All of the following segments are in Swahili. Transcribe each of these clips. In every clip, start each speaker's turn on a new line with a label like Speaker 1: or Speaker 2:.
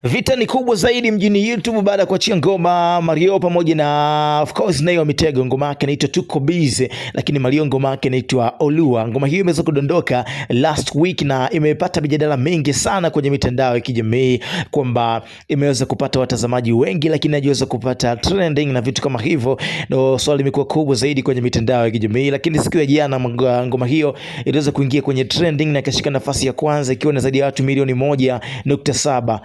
Speaker 1: Vita ni kubwa zaidi mjini YouTube baada ya kuachia ngoma Mario pamoja na of course Nay wa Mitego. Ngoma yake inaitwa Tuko Busy, lakini Mario ngoma yake inaitwa Olua. Ngoma hiyo imeweza kudondoka last week na imepata mijadala mingi sana kwenye mitandao ya kijamii kwamba imeweza kupata watazamaji wengi lakini haiweza kupata trending na vitu kama hivyo. Ndio swali limekuwa kubwa zaidi kwenye mitandao ya kijamii, lakini siku ya jana ngoma hiyo iliweza kuingia kwenye trending na ikashika nafasi ya kwanza ikiwa na zaidi ya watu milioni 1.7.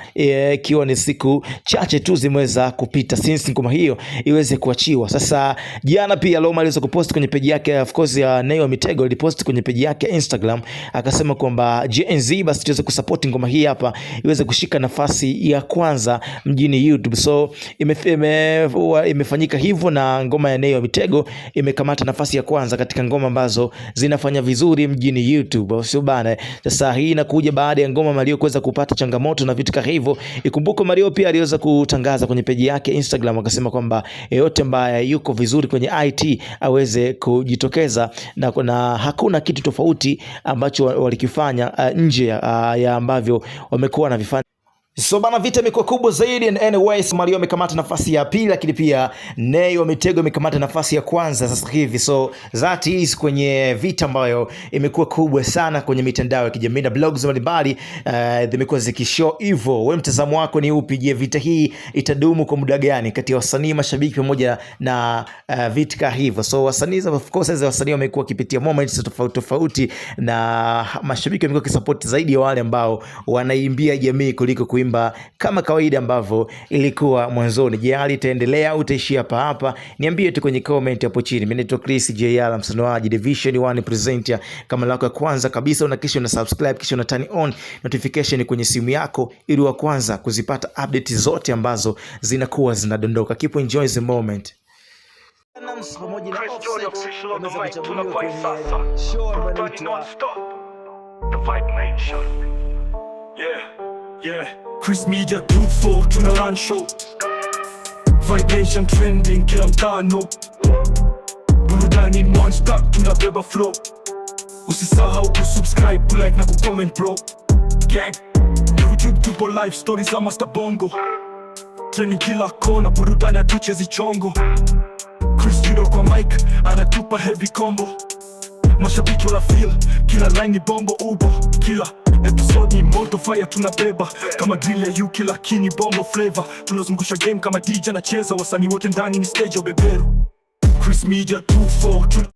Speaker 1: Ikiwa ni siku chache tu zimeweza kupita since ngoma hiyo iweze kuachiwa. Sasa jana pia Loma aliweza kupost kwenye page yake, of course ya Nay wa Mitego alipost kwenye page yake Instagram, akasema kwamba GNZ basi tuweze kusupport ngoma hii hapa iweze kushika nafasi ya kwanza mjini YouTube. So imefanyika hivyo na ngoma ya Nay wa Mitego imekamata nafasi ya kwanza katika ngoma ambazo zinafanya vizuri mjini YouTube. Sio bana. Sasa hii inakuja baada ya ngoma Mario kuweza kupata changamoto na vitu kama hivyo. Ikumbuko Mario pia aliweza kutangaza kwenye page yake Instagram akasema kwamba yeyote ambaye yuko vizuri kwenye IT aweze kujitokeza na hakuna kitu tofauti ambacho walikifanya nje ya ambavyo wamekuwa na vifanya. So bana, vita imekuwa kubwa zaidi and anyways Mario amekamata nafasi ya pili, lakini pia Nay wa Mitego amekamata nafasi ya kwanza sasa hivi. So that is kwenye vita ambayo imekuwa kubwa sana kwenye mitandao ya kijamii na blogs mbalimbali zimekuwa zikishow hivyo. Wewe mtazamo wako ni upi? Je, vita hii itadumu kwa muda gani kati ya wasanii, mashabiki pamoja na vita kama hivyo? So wasanii of course wasanii wamekuwa kipitia moments tofauti na mashabiki wamekuwa kisupport zaidi ya wale ambao wanaimbia jamii kuliko kuimba kama kawaida ambavyo ilikuwa mwanzoni. Je, hali itaendelea au itaishia hapa? Niambie tu kwenye comment hapo chini. Mimi ni Chris JR, msanoaji Division 1 presenter. Kama lako ya kwanza kabisa unakisha una subscribe kisha una turn on notification kwenye simu yako ili wa kwanza kuzipata update zote ambazo zinakuwa zinadondoka. Keep enjoy the moment.
Speaker 2: Yeah, Chris Media 24 tuna run show, vibration trending kila mtano, burudani non-stop tunabeba flow. Usisahau kusubscribe, kulike na kucomment bro. Gang, YouTube tupo live, stories za Master Bongo, trending kila kona, burudani hatuchezi chongo. Chris Judo kwa mic, anatupa heavy combo. Mashabiki wana feel, kila line ni bombo ubo. Kila episode ni moto fire tunabeba, kama drill ya Yuki lakini bombo flavor. Tunazungusha game kama DJ anacheza, wasanii wote ndani ni stage ya beberu. Chris Media 24